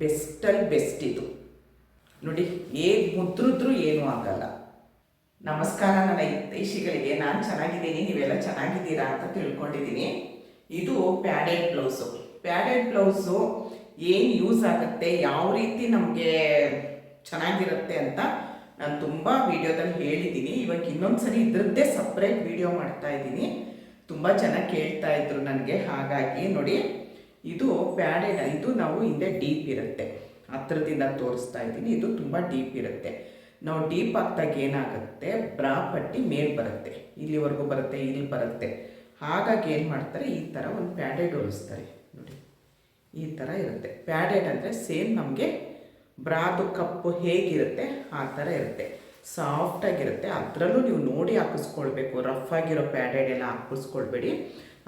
ಬೆಸ್ಟಲ್ಲಿ best ಇದು ನೋಡಿ. ಹೇಗೆ ಮುದ್ರಿದ್ರೂ ಏನೂ ಆಗಲ್ಲ. ನಮಸ್ಕಾರ ನನ್ನ ಹಿತೈಷಿಗಳಿಗೆ. ನಾನು ಚೆನ್ನಾಗಿದ್ದೀನಿ, ನೀವೆಲ್ಲ ಚೆನ್ನಾಗಿದ್ದೀರಾ ಅಂತ ತಿಳ್ಕೊಂಡಿದ್ದೀನಿ. ಇದು ಪ್ಯಾಡೆಡ್ ಬ್ಲೌಸು. ಪ್ಯಾಡೆಡ್ ಬ್ಲೌಸು ಏನು ಯೂಸ್ ಆಗುತ್ತೆ, ಯಾವ ರೀತಿ ನಮಗೆ ಚೆನ್ನಾಗಿರುತ್ತೆ ಅಂತ ನಾನು ತುಂಬ ವೀಡಿಯೋದಲ್ಲಿ ಹೇಳಿದ್ದೀನಿ. ಇವಾಗ ಇನ್ನೊಂದು ಸರಿ ಇದರದ್ದೇ ಸಪ್ರೇಟ್ ವೀಡಿಯೋ ಮಾಡ್ತಾ ಇದ್ದೀನಿ. ತುಂಬ ಜನ ಕೇಳ್ತಾ ಇದ್ರು ನನಗೆ, ಹಾಗಾಗಿ ನೋಡಿ ಇದು ಪ್ಯಾಡೆಡ್. ಇದು ನಾವು ಹಿಂದೆ ಡೀಪ್ ಇರುತ್ತೆ, ಹತ್ರದಿಂದ ತೋರಿಸ್ತಾ ಇದ್ದೀನಿ. ಇದು ತುಂಬ ಡೀಪ್ ಇರುತ್ತೆ. ನಾವು ಡೀಪ್ ಆಗ್ದಾಗ ಏನಾಗುತ್ತೆ, ಬ್ರಾ ಪಟ್ಟಿ ಮೇಲೆ ಬರುತ್ತೆ, ಇಲ್ಲಿವರೆಗೂ ಬರುತ್ತೆ, ಇಲ್ಲಿ ಬರುತ್ತೆ. ಹಾಗಾಗಿ ಏನು ಮಾಡ್ತಾರೆ, ಈ ಥರ ಒಂದು ಪ್ಯಾಡೆಡ್ ಹೊಲಿಸ್ತಾರೆ ನೋಡಿ. ಈ ಥರ ಇರುತ್ತೆ ಪ್ಯಾಡೆಡ್ ಅಂದರೆ. ಸೇಮ್ ನಮಗೆ ಬ್ರಾದು ಕಪ್ಪು ಹೇಗಿರುತ್ತೆ ಆ ಥರ ಇರುತ್ತೆ, ಸಾಫ್ಟಾಗಿರುತ್ತೆ. ಅದರಲ್ಲೂ ನೀವು ನೋಡಿ ಹಾಕಿಸ್ಕೊಳ್ಬೇಕು. ರಫ್ ಆಗಿರೋ ಪ್ಯಾಡೆಡ್ ಎಲ್ಲ ಹಾಕಿಸ್ಕೊಳ್ಬೇಡಿ,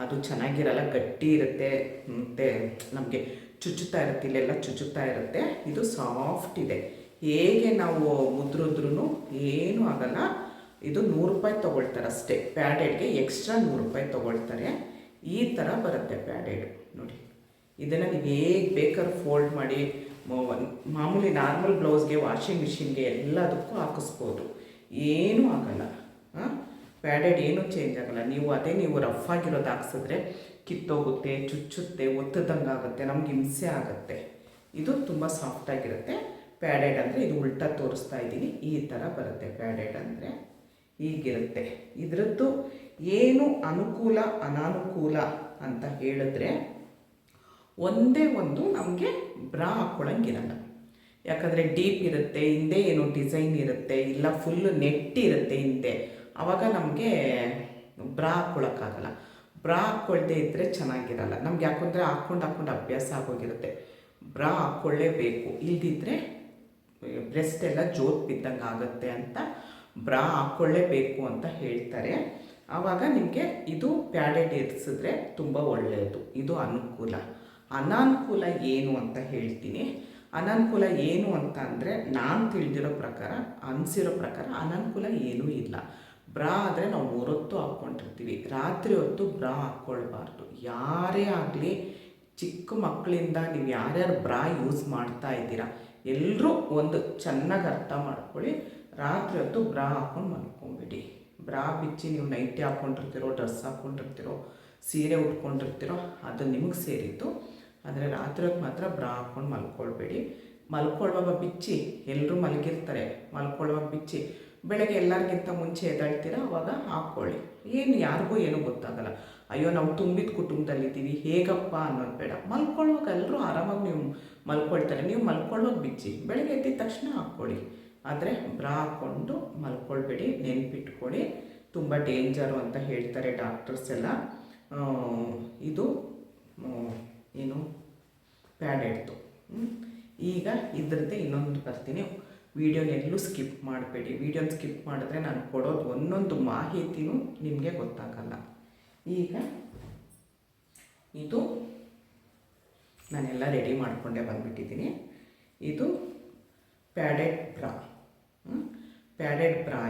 ಅದು ಚೆನ್ನಾಗಿರಲ್ಲ, ಗಟ್ಟಿ ಇರುತ್ತೆ, ಮತ್ತು ನಮಗೆ ಚುಚ್ಚುತ್ತಾ ಇರುತ್ತೆ, ಇಲ್ಲೆಲ್ಲ ಚುಚ್ಚುತ್ತಾ ಇರುತ್ತೆ. ಇದು ಸಾಫ್ಟ್ ಇದೆ, ಹೇಗೆ ನಾವು ಮುದ್ರಿದ್ರೂ ಏನೂ ಆಗಲ್ಲ. ಇದು 100 ರೂಪಾಯಿ ತೊಗೊಳ್ತಾರೆ ಅಷ್ಟೇ ಪ್ಯಾಡೆಡ್ಗೆ, ಎಕ್ಸ್ಟ್ರಾ 100 ರೂಪಾಯಿ ತೊಗೊಳ್ತಾರೆ. ಈ ಥರ ಬರುತ್ತೆ ಪ್ಯಾಡೆಡ್ ನೋಡಿ. ಇದನ್ನು ನೀವು ಹೇಗೆ ಬೇಕಾದ್ರೂ ಫೋಲ್ಡ್ ಮಾಡಿ ಮಾಮೂಲಿ ನಾರ್ಮಲ್ ಬ್ಲೌಸ್ಗೆ, ವಾಷಿಂಗ್ ಮಿಷಿನ್ಗೆ ಎಲ್ಲದಕ್ಕೂ ಹಾಕಿಸ್ಬೋದು, ಏನೂ ಆಗಲ್ಲ. ಪ್ಯಾಡೆಡ್ ಏನೂ ಚೇಂಜ್ ಆಗಲ್ಲ. ನೀವು ರಫ್ ಆಗಿರೋದು ಹಾಕ್ಸಿದ್ರೆ ಕಿತ್ತೋಗುತ್ತೆ, ಚುಚ್ಚುತ್ತೆ, ಒತ್ತದಂಗೆ ಆಗುತ್ತೆ, ನಮ್ಗೆ ಹಿಂಸೆ ಆಗುತ್ತೆ. ಇದು ತುಂಬ ಸಾಫ್ಟಾಗಿರುತ್ತೆ ಪ್ಯಾಡೆಡ್ ಅಂದರೆ. ಇದು ಉಲ್ಟಾ ತೋರಿಸ್ತಾ ಇದ್ದೀನಿ. ಈ ಥರ ಬರುತ್ತೆ ಪ್ಯಾಡೆಡ್ ಅಂದರೆ, ಹೀಗಿರುತ್ತೆ. ಇದರದ್ದು ಏನು ಅನುಕೂಲ ಅನಾನುಕೂಲ ಅಂತ ಹೇಳಿದ್ರೆ, ಒಂದೇ ಒಂದು ನಮಗೆ ಬ್ರಾ ಹಾಕ್ಕೊಳ್ಳೋಂಗಿರಲ್ಲ. ಯಾಕಂದರೆ ಡೀಪ್ ಇರುತ್ತೆ, ಹಿಂದೆ ಏನೋ ಡಿಸೈನ್ ಇರುತ್ತೆ, ಇಲ್ಲ ಫುಲ್ಲು ನೆಟ್ ಇರುತ್ತೆ ಹಿಂದೆ, ಆವಾಗ ನಮಗೆ ಬ್ರಾ ಹಾಕ್ಕೊಳ್ಳೋಕ್ಕಾಗಲ್ಲ. ಬ್ರಾ ಹಾಕ್ಕೊಳ್ದೇ ಇದ್ದರೆ ಚೆನ್ನಾಗಿರಲ್ಲ ನಮ್ಗೆ. ಯಾಕಂದರೆ ಹಾಕ್ಕೊಂಡು ಅಭ್ಯಾಸ ಆಗೋಗಿರುತ್ತೆ. ಬ್ರಾ ಹಾಕ್ಕೊಳ್ಳೇಬೇಕು, ಇಲ್ದಿದ್ರೆ ಬ್ರೆಸ್ಟ್ ಎಲ್ಲ ಜೋತ್ ಬಿದ್ದಂಗೆ ಆಗುತ್ತೆ ಅಂತ ಬ್ರಾ ಹಾಕ್ಕೊಳ್ಳೇಬೇಕು ಅಂತ ಹೇಳ್ತಾರೆ. ಆವಾಗ ನಿಮಗೆ ಇದು ಪ್ಯಾಡೆಡ್ ಇರಿಸಿದ್ರೆ ತುಂಬ ಒಳ್ಳೆಯದು. ಇದು ಅನುಕೂಲ. ಅನಾನುಕೂಲ ಏನು ಅಂತ ಹೇಳ್ತೀನಿ. ಅನಾನುಕೂಲ ಏನು ಅಂತ ಅಂದರೆ, ನಾನು ತಿಳಿದಿರೋ ಪ್ರಕಾರ, ಅನಿಸಿರೋ ಪ್ರಕಾರ ಅನಾನುಕೂಲ ಏನೂ ಇಲ್ಲ. ಬ್ರಾ ಆದರೆ ನಾವು 3 ಹೊತ್ತು ಹಾಕ್ಕೊಂಡಿರ್ತೀವಿ, ರಾತ್ರಿ ಹೊತ್ತು ಬ್ರಾ ಹಾಕ್ಕೊಳ್ಬಾರ್ದು. ಯಾರೇ ಆಗಲಿ, ಚಿಕ್ಕ ಮಕ್ಕಳಿಂದ ನೀವು ಯಾರ್ಯಾರು ಬ್ರಾ ಯೂಸ್ ಮಾಡ್ತಾ ಇದ್ದೀರಾ ಎಲ್ಲರೂ ಒಂದು ಚೆನ್ನಾಗಿ ಅರ್ಥ ಮಾಡ್ಕೊಳ್ಳಿ. ರಾತ್ರಿ ಹೊತ್ತು ಬ್ರಾ ಹಾಕ್ಕೊಂಡು ಮಲ್ಕೊಂಬಿಡಿ. ಬ್ರಾ ಬಿಚ್ಚಿ ನೀವು ನೈಟಿ ಹಾಕ್ಕೊಂಡಿರ್ತೀರೋ, ಡ್ರೆಸ್ ಹಾಕ್ಕೊಂಡಿರ್ತೀರೋ, ಸೀರೆ ಉಟ್ಕೊಂಡಿರ್ತೀರೋ, ಅದು ನಿಮಗೆ ಸೇರಿತ್ತು. ಆದರೆ ರಾತ್ರಿ ಹೊತ್ತು ಮಾತ್ರ ಬ್ರಾ ಹಾಕ್ಕೊಂಡು ಮಲ್ಕೊಳ್ಬೇಡಿ. ಮಲ್ಕೊಳ್ಳುವಾಗ ಬಿಚ್ಚಿ, ಎಲ್ಲರೂ ಮಲಗಿರ್ತಾರೆ, ಮಲ್ಕೊಳ್ಳುವಾಗ ಬಿಚ್ಚಿ ಬೆಳಗ್ಗೆ ಎಲ್ಲರಿಗಿಂತ ಮುಂಚೆ ಎದ್ದೇಳ್ತೀರ, ಅವಾಗ ಹಾಕ್ಕೊಳ್ಳಿ. ಏನು ಯಾರಿಗೂ ಏನೂ ಗೊತ್ತಾಗಲ್ಲ. ಅಯ್ಯೋ ನಾವು ತುಂಬಿದ ಕುಟುಂಬದಲ್ಲಿದ್ದೀವಿ ಹೇಗಪ್ಪ ಅನ್ನೋದು ಬೇಡ. ಮಲ್ಕೊಳ್ಳುವಾಗ ಎಲ್ಲರೂ ಆರಾಮಾಗಿ ನೀವು ಮಲ್ಕೊಳ್ತಾರೆ, ನೀವು ಮಲ್ಕೊಳ್ಳುವಾಗ ಬಿಚ್ಚಿ, ಬೆಳಗ್ಗೆ ಎದ್ದಿದ ತಕ್ಷಣ ಹಾಕ್ಕೊಳ್ಳಿ. ಆದರೆ ಬ್ರಾ ಹಾಕ್ಕೊಂಡು ಮಲ್ಕೊಳ್ಬೇಡಿ, ನೆನ್ಪಿಟ್ಕೊಳ್ಳಿ. ತುಂಬ ಡೇಂಜರು ಅಂತ ಹೇಳ್ತಾರೆ ಡಾಕ್ಟರ್ಸ್ ಎಲ್ಲ. ಇದು ಏನು ಪ್ಯಾಡೆಡ್ದು. ಈಗ ಇದ್ರದ್ದೇ ಇನ್ನೊಂದು ಬರ್ತೀನಿ. ವೀಡಿಯೋನೆಲ್ಲೂ ಸ್ಕಿಪ್ ಮಾಡಬೇಡಿ. ವೀಡಿಯೋನ ಸ್ಕಿಪ್ ಮಾಡಿದ್ರೆ ನಾನು ಕೊಡೋದು ಒಂದೊಂದು ಮಾಹಿತಿನೂ ನಿಮಗೆ ಗೊತ್ತಾಗಲ್ಲ. ಈಗ ಇದು ನಾನೆಲ್ಲ ರೆಡಿ ಮಾಡಿಕೊಂಡೇ ಬಂದುಬಿಟ್ಟಿದ್ದೀನಿ. ಇದು ಪ್ಯಾಡೆಡ್ ಬ್ರಾ. ಪ್ಯಾಡೆಡ್ ಬ್ರಾ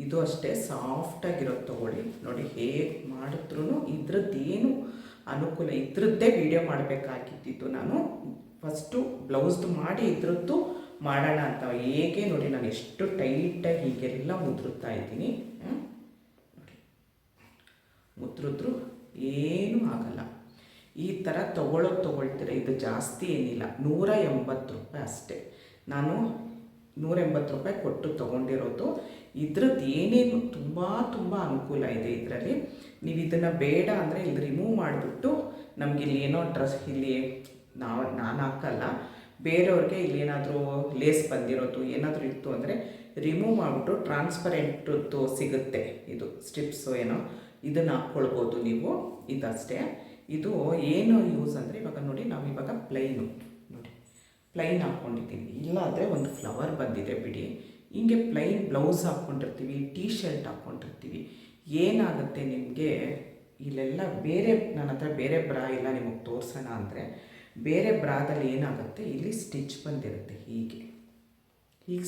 ಇದು ಅಷ್ಟೇ ಸಾಫ್ಟಾಗಿರೋದು ತೊಗೊಳ್ಳಿ ನೋಡಿ. ಹೇಗೆ ಮಾಡಿದ್ರೂ ಇದ್ರದ್ದೇನು ಅನುಕೂಲ, ಇದ್ರದ್ದೇ ವೀಡಿಯೋ ಮಾಡಬೇಕಾಗಿತ್ತು ನಾನು. ಫಸ್ಟು ಬ್ಲೌಸ್ದು ಮಾಡಿ ಇದ್ರದ್ದು ಮಾಡೋಣ ಅಂತ. ಹೇಗೆ ನೋಡಿ, ನಾನು ಎಷ್ಟು ಟೈಟಾಗಿ ಹೀಗೆಲ್ಲ ಮುದ್ರುತ್ತಾ ಇದ್ದೀನಿ ನೋಡಿ. ಮುದ್ರಿದ್ರು ಏನೂ ಆಗಲ್ಲ. ಈ ಥರ ತೊಗೊಳ್ತೀರ. ಇದು ಜಾಸ್ತಿ ಏನಿಲ್ಲ, 180 ರೂಪಾಯಿ ಅಷ್ಟೇ. ನಾನು 180 ರೂಪಾಯಿ ಕೊಟ್ಟು ತೊಗೊಂಡಿರೋದು. ಇದ್ರದ್ದು ಏನೇನು ತುಂಬ ಅನುಕೂಲ ಇದೆ ಇದರಲ್ಲಿ. ನೀವು ಇದನ್ನು ಬೇಡ ಅಂದರೆ ಇಲ್ಲಿ ರಿಮೂವ್ ಮಾಡಿಬಿಟ್ಟು, ನಮಗಿಲ್ಲಿ ಏನೋ ಡ್ರೆಸ್ ಇಲ್ಲಿ ನಾನು ಹಾಕಲ್ಲ, ಬೇರೆಯವ್ರಿಗೆ ಇಲ್ಲಿ ಏನಾದರೂ ಲೇಸ್ ಬಂದಿರೋದು ಏನಾದರೂ ಇತ್ತು ಅಂದರೆ ರಿಮೂವ್ ಮಾಡಿಬಿಟ್ಟು ಟ್ರಾನ್ಸ್ಪರೆಂಟದ್ದು ಸಿಗುತ್ತೆ, ಇದು ಸ್ಟ್ರಿಪ್ಸು ಏನೋ, ಇದನ್ನು ಹಾಕ್ಕೊಳ್ಬೋದು ನೀವು. ಇದಷ್ಟೇ. ಇದು ಏನು ಯೂಸ್ ಅಂದರೆ, ಇವಾಗ ನೋಡಿ, ನಾವಿವಾಗ ಪ್ಲೈನು ನೋಡಿ, ಪ್ಲೈನ್ ಹಾಕ್ಕೊಂಡಿದ್ದೀನಿ. ಇಲ್ಲಾಂದರೆ ಒಂದು ಫ್ಲವರ್ ಬಂದಿದೆ ಬಿಡಿ, ಹಿಂಗೆ ಪ್ಲೈನ್ ಬ್ಲೌಸ್ ಹಾಕ್ಕೊಂಡಿರ್ತೀವಿ, ಟೀ ಶರ್ಟ್ ಹಾಕ್ಕೊಂಡಿರ್ತೀವಿ. ಏನಾಗುತ್ತೆ ನಿಮಗೆ ಇಲ್ಲೆಲ್ಲ ಬೇರೆ, ನನ್ನ ಹತ್ರ ಬೇರೆ ಬ್ರಾ ಇಲ್ಲ ನಿಮಗೆ ತೋರಿಸೋಣ ಅಂದರೆ, ಬೇರೆ ಬ್ರಾದಲ್ಲಿ ಏನಾಗುತ್ತೆ, ಇಲ್ಲಿ ಸ್ಟಿಚ್ ಬಂದಿರುತ್ತೆ, ಹೀಗೆ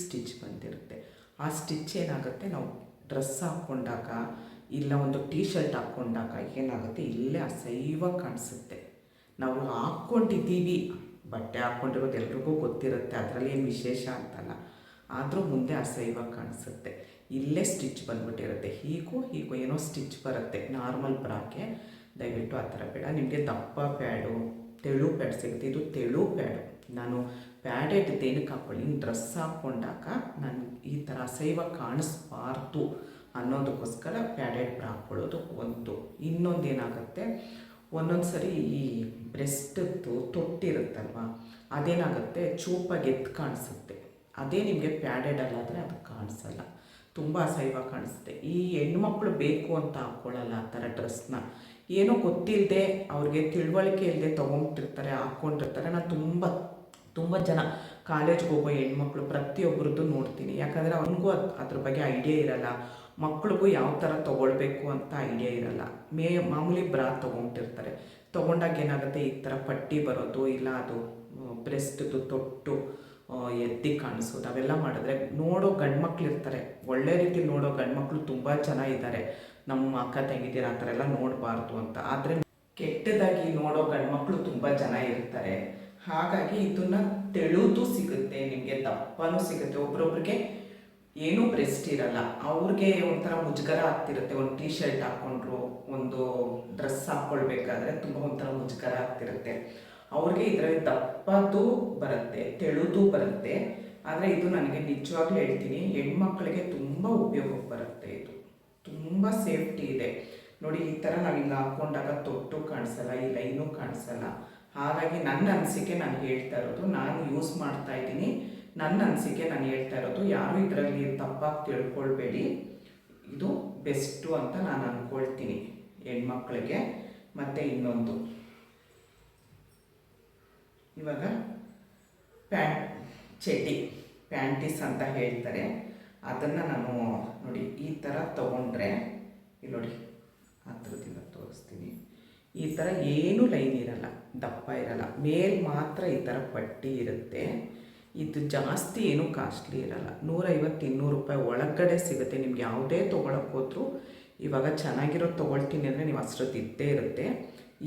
ಸ್ಟಿಚ್ ಬಂದಿರುತ್ತೆ. ಆ ಸ್ಟಿಚ್ ಏನಾಗುತ್ತೆ, ನಾವು ಡ್ರೆಸ್ ಹಾಕ್ಕೊಂಡಾಗ ಇಲ್ಲ ಒಂದು ಟೀ ಶರ್ಟ್ ಹಾಕ್ಕೊಂಡಾಗ ಏನಾಗುತ್ತೆ, ಇಲ್ಲೇ ಅಸಹ್ಯವಾಗಿ ಕಾಣಿಸುತ್ತೆ. ನಾವು ಹಾಕ್ಕೊಂಡಿದ್ದೀವಿ ಬಟ್ಟೆ ಹಾಕ್ಕೊಂಡಿರೋದು ಎಲ್ರಿಗೂ ಗೊತ್ತಿರುತ್ತೆ, ಅದರಲ್ಲಿ ಏನು ವಿಶೇಷ ಅಂತಲ್ಲ. ಆದರೂ ಮುಂದೆ ಅಸಹ್ಯವಾಗಿ ಕಾಣಿಸುತ್ತೆ. ಇಲ್ಲೇ ಸ್ಟಿಚ್ ಬಂದ್ಬಿಟ್ಟಿರುತ್ತೆ, ಹೀಗೂ ಏನೋ ಸ್ಟಿಚ್ ಬರುತ್ತೆ ನಾರ್ಮಲ್ ಬ್ರಾಗೆ. ದಯವಿಟ್ಟು ಆ ಥರ ಬೇಡ. ನಿಮಗೆ ದಪ್ಪ ಪ್ಯಾಡು, ತೆಳು ಪ್ಯಾಡ್ ಸಿಗುತ್ತೆ. ಇದು ತೆಳು ಪ್ಯಾಡು. ನಾನು ಪ್ಯಾಡೆಡ್ ಏನಕ್ಕೆ ಹಾಕ್ಕೊಳ್ಳಿ, ಡ್ರೆಸ್ ಹಾಕ್ಕೊಂಡಾಗ ನಾನು ಈ ಥರ ಅಸಹ್ಯವಾಗಿ ಕಾಣಿಸ್ಬಾರ್ದು ಅನ್ನೋದಕ್ಕೋಸ್ಕರ ಪ್ಯಾಡೆಡ್ ಬ್ರಾ ಹಾಕ್ಕೊಳ್ಳೋದು ಒಂದು. ಇನ್ನೊಂದು ಏನಾಗುತ್ತೆ, ಒಂದೊಂದು ಸರಿ ಈ ಬ್ರೆಸ್ಟದ್ದು ತೊಟ್ಟಿರುತ್ತಲ್ವ, ಅದೇನಾಗುತ್ತೆ ಚೂಪಾಗಿ ಎದ್ದು ಕಾಣಿಸುತ್ತೆ. ಅದೇ ನಿಮಗೆ ಪ್ಯಾಡೆಡ್ ಅಲ್ಲಾದರೆ ಅದು ಕಾಣಿಸಲ್ಲ, ತುಂಬ ಅಸಹ್ಯವಾಗಿ ಕಾಣಿಸುತ್ತೆ. ಈ ಹೆಣ್ಮಕ್ಳು ಬೇಕು ಅಂತ ಹಾಕ್ಕೊಳ್ಳಲ್ಲ ಆ ಥರ ಡ್ರೆಸ್ನ. ಏನೋ ಗೊತ್ತಿಲ್ಲದೆ, ಅವ್ರಿಗೆ ತಿಳುವಳಿಕೆ ಇಲ್ಲದೆ ತೊಗೊಂಬಿಟ್ಟಿರ್ತಾರೆ, ಹಾಕ್ಕೊಂಡಿರ್ತಾರೆ. ನಾನು ತುಂಬ ಜನ ಕಾಲೇಜ್ಗೆ ಹೋಗೋ ಹೆಣ್ಮಕ್ಳು ಪ್ರತಿಯೊಬ್ಬರದ್ದು ನೋಡ್ತೀನಿ. ಯಾಕಂದರೆ ಅವ್ನಿಗೂ ಅದ್ರ ಬಗ್ಗೆ ಐಡಿಯಾ ಇರಲ್ಲ, ಮಕ್ಳಿಗೂ ಯಾವ ಥರ ತೊಗೊಳ್ಬೇಕು ಅಂತ ಐಡಿಯಾ ಇರಲ್ಲ. ಮಾಮೂಲಿ ಬ್ರಾ ತೊಗೊಂಬಿಟ್ಟಿರ್ತಾರೆ. ತೊಗೊಂಡಾಗ ಏನಾಗುತ್ತೆ, ಈ ಥರ ಪಟ್ಟಿ ಬರೋದು, ಇಲ್ಲ ಅದು ಬ್ರೆಸ್ಟ್ದು ತೊಟ್ಟು ಎದ್ದು ಕಾಣಿಸೋದು, ಅವೆಲ್ಲ ಮಾಡಿದ್ರೆ ನೋಡೋ ಗಂಡ್ಮಕ್ಳು ಇರ್ತಾರೆ. ಒಳ್ಳೆ ರೀತಿ ನೋಡೋ ಗಂಡ್ಮಕ್ಳು ತುಂಬ ಜನ ಇದ್ದಾರೆ. ನಮ್ಮ ಅಕ್ಕ ತಂಗಿದ್ದೀರ ಆ ಥರ ಎಲ್ಲ ನೋಡಬಾರ್ದು ಅಂತ. ಆದರೆ ಕೆಟ್ಟದಾಗಿ ನೋಡೋ ಗಂಡ್ಮಕ್ಳು ತುಂಬ ಜನ ಇರ್ತಾರೆ. ಹಾಗಾಗಿ ಇದನ್ನು ತೆಳುದು ಸಿಗುತ್ತೆ, ನಿಮಗೆ ದಪ್ಪನೂ ಸಿಗುತ್ತೆ. ಒಬ್ರೊಬ್ರಿಗೆ ಏನೂ ಬ್ರೆಸ್ಟ್ ಇರಲ್ಲ, ಅವ್ರಿಗೆ ಒಂಥರ ಮುಜುಗರ ಆಗ್ತಿರುತ್ತೆ. ಒಂದು ಟೀ ಶರ್ಟ್ ಹಾಕ್ಕೊಂಡ್ರು, ಒಂದು ಡ್ರೆಸ್ ಹಾಕ್ಕೊಳ್ಬೇಕಾದ್ರೆ ತುಂಬ ಒಂಥರ ಮುಜುಗರ ಆಗ್ತಿರುತ್ತೆ. ಅವ್ರಿಗೆ ಇದರಲ್ಲಿ ದಪ್ಪದ್ದು ಬರುತ್ತೆ, ತೆಳುದು ಬರುತ್ತೆ. ಆದರೆ ಇದು ನನಗೆ ನಿಜವಾಗ್ಲೂ ಹೇಳ್ತೀನಿ, ಹೆಣ್ಮಕ್ಳಿಗೆ ತುಂಬ ಉಪಯೋಗಕ್ಕೆ ಬರುತ್ತೆ. ಇದು ತುಂಬ ಸೇಫ್ಟಿ ಇದೆ ನೋಡಿ. ಈ ಥರ ನಾವಿಲ್ಲಿ ಹಾಕ್ಕೊಂಡಾಗ ತೊಟ್ಟು ಕಾಣಿಸಲ್ಲ, ಈ ಲೈನು ಕಾಣಿಸಲ್ಲ. ಹಾಗಾಗಿ ನನ್ನ ಅನಿಸಿಕೆ ನಾನು ಹೇಳ್ತಾ ಇರೋದು, ನಾನು ಯೂಸ್ ಮಾಡ್ತಾ ಇದ್ದೀನಿ, ನನ್ನ ಅನಿಸಿಕೆ ನಾನು ಹೇಳ್ತಾ ಇರೋದು. ಯಾರು ಇದರಲ್ಲಿ ತಪ್ಪಾಗಿ ತಿಳ್ಕೊಳ್ಬೇಡಿ, ಇದು ಬೆಸ್ಟು ಅಂತ ನಾನು ಅಂದ್ಕೊಳ್ತೀನಿ ಹೆಣ್ಮಕ್ಳಿಗೆ. ಮತ್ತು ಇನ್ನೊಂದು, ಇವಾಗ ಚಡ್ಡಿ ಪ್ಯಾಂಟೀಸ್ ಅಂತ ಹೇಳ್ತಾರೆ, ಅದನ್ನು ನಾನು ನೋಡಿ ಈ ಥರ ತೊಗೊಂಡ್ರೆ, ಇಲ್ಲಿ ನೋಡಿ ಹತ್ರದಿಂದ ತೋರಿಸ್ತೀನಿ. ಈ ಥರ ಏನೂ ಲೈನ್ ಇರಲ್ಲ, ದಪ್ಪ ಇರಲ್ಲ, ಮೇಲ್ ಮಾತ್ರ ಈ ಥರ ಪಟ್ಟಿ ಇರುತ್ತೆ. ಇದು ಜಾಸ್ತಿ ಏನೂ ಕಾಸ್ಟ್ಲಿ ಇರಲ್ಲ, 150-200 ರೂಪಾಯಿ ಒಳಗಡೆ ಸಿಗುತ್ತೆ. ನಿಮ್ಗೆ ಯಾವುದೇ ತೊಗೊಳಕ್ಕೆ ಹೋದ್ರೂ, ಇವಾಗ ಚೆನ್ನಾಗಿರೋದು ತೊಗೊಳ್ತೀನಿ ಅಂದರೆ ನೀವು ಅಷ್ಟೊತ್ತು ಇದ್ದೇ ಇರುತ್ತೆ.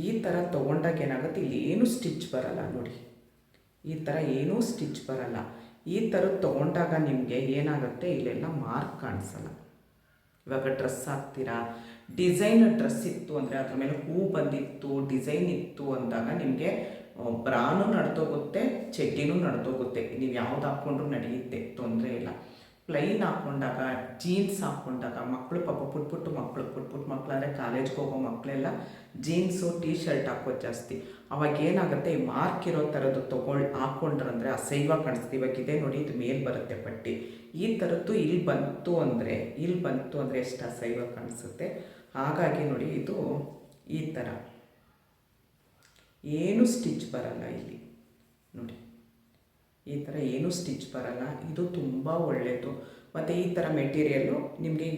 ಈ ಥರ ತೊಗೊಂಡಾಗ ಏನಾಗುತ್ತೆ, ಇಲ್ಲಿ ಏನೂ ಸ್ಟಿಚ್ ಬರಲ್ಲ ನೋಡಿ, ಈ ಥರ ಏನೂ ಸ್ಟಿಚ್ ಬರಲ್ಲ. ಈ ಥರದ್ದು ತೊಗೊಂಡಾಗ ನಿಮಗೆ ಏನಾಗುತ್ತೆ, ಇಲ್ಲೆಲ್ಲ ಮಾರ್ಕ್ ಕಾಣಿಸಲ್ಲ. ಇವಾಗ ಡ್ರೆಸ್ ಹಾಕ್ತೀರಾ, ಡಿಸೈನ್ ಡ್ರೆಸ್ ಇತ್ತು ಅಂದರೆ ಅದ್ರ ಮೇಲೆ ಹೂ ಬಂದಿತ್ತು, ಡಿಸೈನ್ ಇತ್ತು ಅಂದಾಗ ನಿಮಗೆ ಬ್ರಾನು ನಡೆದೋಗುತ್ತೆ, ಚಡ್ಡಿನೂ ನಡೆದೋಗುತ್ತೆ. ನೀವು ಯಾವ್ದು ಹಾಕ್ಕೊಂಡ್ರೂ ನಡೆಯುತ್ತೆ, ತೊಂದರೆ ಇಲ್ಲ. ಪ್ಲೈನ್ ಹಾಕ್ಕೊಂಡಾಗ, ಜೀನ್ಸ್ ಹಾಕ್ಕೊಂಡಾಗ, ಮಕ್ಕಳು ಪಾಪ ಪುಟ್ಟ ಮಕ್ಕಳು ಅಂದರೆ ಕಾಲೇಜ್ಗೆ ಹೋಗೋ ಮಕ್ಕಳೆಲ್ಲ ಜೀನ್ಸು ಟೀ ಶರ್ಟ್ ಹಾಕೋದು ಜಾಸ್ತಿ. ಅವಾಗ ಏನಾಗುತ್ತೆ, ಈ ಮಾರ್ಕ್ ಇರೋ ಥರದ್ದು ಹಾಕ್ಕೊಂಡ್ರಂದರೆ ಅಸಹ್ಯವಾಗಿ ಕಾಣಿಸ್ತೀವಿ. ಇವಾಗ ಇದೆ ನೋಡಿ, ಇದು ಮೇಲೆ ಬರುತ್ತೆ ಪಟ್ಟಿ, ಈ ಥರದ್ದು ಇಲ್ಲಿ ಬಂತು ಅಂದರೆ ಎಷ್ಟು ಅಸಹ್ಯವಾಗಿ ಕಾಣಿಸುತ್ತೆ. ಹಾಗಾಗಿ ನೋಡಿ, ಇದು ಈ ಥರ ಏನು ಸ್ಟಿಚ್ ಬರಲ್ಲ ಇಲ್ಲಿ ನೋಡಿ, ಈ ಥರ ಏನೂ ಸ್ಟಿಚ್ ಬರಲ್ಲ. ಇದು ತುಂಬ ಒಳ್ಳೆಯದು. ಮತ್ತು ಈ ಥರ ಮೆಟೀರಿಯಲ್ಲು ನಿಮಗೆ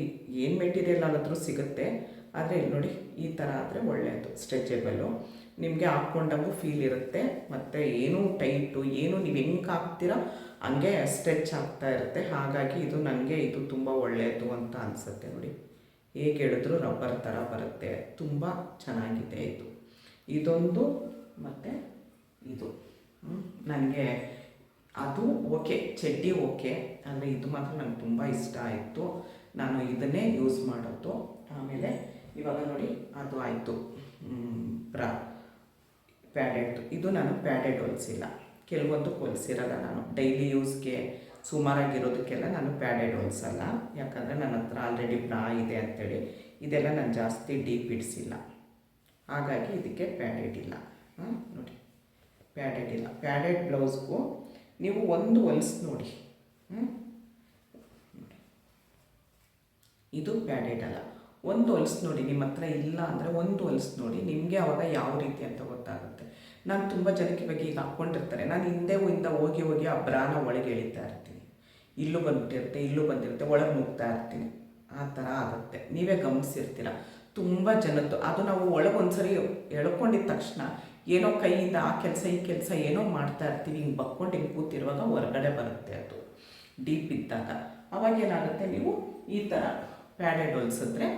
ಏನು ಮೆಟೀರಿಯಲ್ ಆದರೂ ಸಿಗುತ್ತೆ. ಆದರೆ ಇಲ್ಲಿ ನೋಡಿ, ಈ ಥರ ಆದರೆ ಒಳ್ಳೆಯದು, ಸ್ಟ್ರೆಚೆಬಲ್ಲು, ನಿಮಗೆ ಹಾಕ್ಕೊಂಡಂಗೂ ಫೀಲ್ ಇರುತ್ತೆ. ಮತ್ತು ಏನೂ ಟೈಟು ಏನು ನೀವು ಹೆಂಗೆ ಹಾಕ್ತೀರಾ ಹಂಗೆ ಸ್ಟ್ರೆಚ್ ಆಗ್ತಾ ಇರುತ್ತೆ. ಹಾಗಾಗಿ ಇದು ನನಗೆ ಇದು ತುಂಬ ಒಳ್ಳೆಯದು ಅಂತ ಅನಿಸುತ್ತೆ ನೋಡಿ. ಹೇಗೆ ಹೇಳಿದ್ರು ರಬ್ಬರ್ ಥರ ಬರುತ್ತೆ, ತುಂಬ ಚೆನ್ನಾಗಿದೆ ಇದು. ಇದೊಂದು ಮತ್ತು ಇದು ನನಗೆ ಅದು ಓಕೆ, ಚಡ್ಡಿ ಓಕೆ, ಅಂದರೆ ಇದು ಮಾತ್ರ ನನಗೆ ತುಂಬ ಇಷ್ಟ ಆಯಿತು. ನಾನು ಇದನ್ನೇ ಯೂಸ್ ಮಾಡೋದು. ಆಮೇಲೆ ಇವಾಗ ನೋಡಿ, ಅದು ಆಯಿತು ಬ್ರಾ ಪ್ಯಾಡೆಡ್. ಇದು ನಾನು ಪ್ಯಾಡೆಡ್ ಹೊಲಿಸಿಲ್ಲ, ಕೆಲವೊಂದು ಹೊಲಿಸಿರಲ್ಲ. ನಾನು ಡೈಲಿ ಯೂಸ್ಗೆ ಸುಮಾರಾಗಿರೋದಕ್ಕೆಲ್ಲ ನಾನು ಪ್ಯಾಡೆಡ್ ಹೊಲಿಸಲ್ಲ, ಯಾಕಂದರೆ ನನ್ನ ಹತ್ರ ಆಲ್ರೆಡಿ ಬ್ರಾ ಇದೆ ಅಂಥೇಳಿ. ಇದೆಲ್ಲ ನಾನು ಜಾಸ್ತಿ ಡೀಪ್ ಇಡಿಸಿಲ್ಲ, ಹಾಗಾಗಿ ಇದಕ್ಕೆ ಪ್ಯಾಡೆಡ್ ಇಲ್ಲ ನೋಡಿ, ಪ್ಯಾಡೆಡ್ ಇಲ್ಲ. ಪ್ಯಾಡೆಡ್ ಬ್ಲೌಸ್ಗೂ ನೀವು ಒಂದು ಹೊಲಿಸಿ ನೋಡಿ, ಇದು ಪ್ಯಾಡೆಡ್ ಅಲ್ಲ. ಒಂದು ಹೊಲಿಸಿ ನೋಡಿ, ನಿಮ್ಮ ಹತ್ರ ಇಲ್ಲ ಅಂದರೆ ಒಂದು ಹೊಲಿಸಿ ನೋಡಿ, ನಿಮಗೆ ಆವಾಗ ಯಾವ ರೀತಿ ಅಂತ ಗೊತ್ತಾಗುತ್ತೆ. ನಾನು ತುಂಬ ಜನಕ್ಕೆ ಇವಾಗ ಈಗ ಹಾಕ್ಕೊಂಡಿರ್ತಾರೆ, ನಾನು ಹಿಂದೆ ಹೋಗಿ ಆ ಬ್ರಾನ ಒಳಗೆ ಎಳಿತಾ ಇರ್ತೀನಿ, ಇಲ್ಲೂ ಬಂದಿರುತ್ತೆ, ಒಳಗೆ ನುಗ್ತಾ ಇರ್ತೀನಿ. ಆ ಥರ ಆಗುತ್ತೆ, ನೀವೇ ಗಮನಿಸಿರ್ತೀರ ತುಂಬ ಜನದ್ದು. ಅದು ನಾವು ಒಳಗೆ ಒಂದ್ಸರಿ ಎಳ್ಕೊಂಡಿದ್ದ ತಕ್ಷಣ ಏನೋ ಕೈಯಿಂದ ಆ ಕೆಲಸ ಈ ಕೆಲಸ ಏನೋ ಮಾಡ್ತಾ ಇರ್ತೀವಿ, ಹಿಂಗೆ ಬಕ್ಕೊಂಡು ಹಿಂಗೆ ಕೂತಿರುವಾಗ ಹೊರಗಡೆ ಬರುತ್ತೆ ಅದು ಡೀಪ್ ಇದ್ದಾಗ. ಅವಾಗ ಏನಾಗುತ್ತೆ, ನೀವು ಈ ಥರ ಪ್ಯಾಡೆಡ್ ಹೊಲಿಸಿದ್ರೆ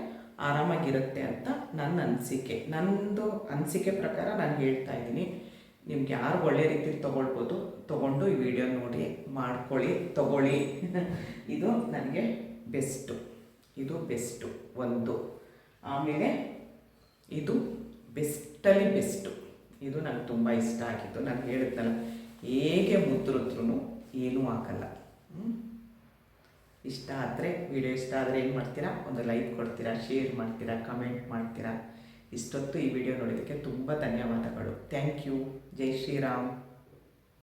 ಆರಾಮಾಗಿರುತ್ತೆ ಅಂತ ನನ್ನ ಅನಿಸಿಕೆ. ನನ್ನದು ಅನಿಸಿಕೆ ಪ್ರಕಾರ ನಾನು ಹೇಳ್ತಾ ಇದ್ದೀನಿ. ನಿಮ್ಗೆ ಯಾರು ಒಳ್ಳೆ ರೀತಿಲಿ ತೊಗೊಳ್ಬೋದು, ತೊಗೊಂಡು ಈ ವಿಡಿಯೋ ನೋಡಿ ಮಾಡ್ಕೊಳ್ಳಿ, ತೊಗೊಳ್ಳಿ. ಇದು ನನಗೆ ಬೆಸ್ಟು, ಇದು ಬೆಸ್ಟು ಒಂದು. ಆಮೇಲೆ ಇದು ಬೆಸ್ಟಲ್ಲಿ ಬೆಸ್ಟು, ಇದು ನನಗೆ ತುಂಬ ಇಷ್ಟ ಆಗಿತ್ತು. ನಾನು ಹೇಳಿದ್ನಲ್ಲ, ಹೇಗೆ ಮುದ್ರಿದ್ರೂ ಏನೂ ಆಗಲ್ಲ. ಇಷ್ಟ ಆದರೆ, ವಿಡಿಯೋ ಇಷ್ಟ ಆದರೆ ಏನು ಮಾಡ್ತೀರಾ, ಒಂದು ಲೈಕ್ ಕೊಡ್ತೀರಾ, ಶೇರ್ ಮಾಡ್ತೀರಾ, ಕಮೆಂಟ್ ಮಾಡ್ತೀರಾ. ಇಷ್ಟೊತ್ತು ಈ ವಿಡಿಯೋ ನೋಡಿದ್ದಕ್ಕೆ ತುಂಬ ಧನ್ಯವಾದಗಳು. Thank you. ಜೈ ಶ್ರೀರಾಮ್.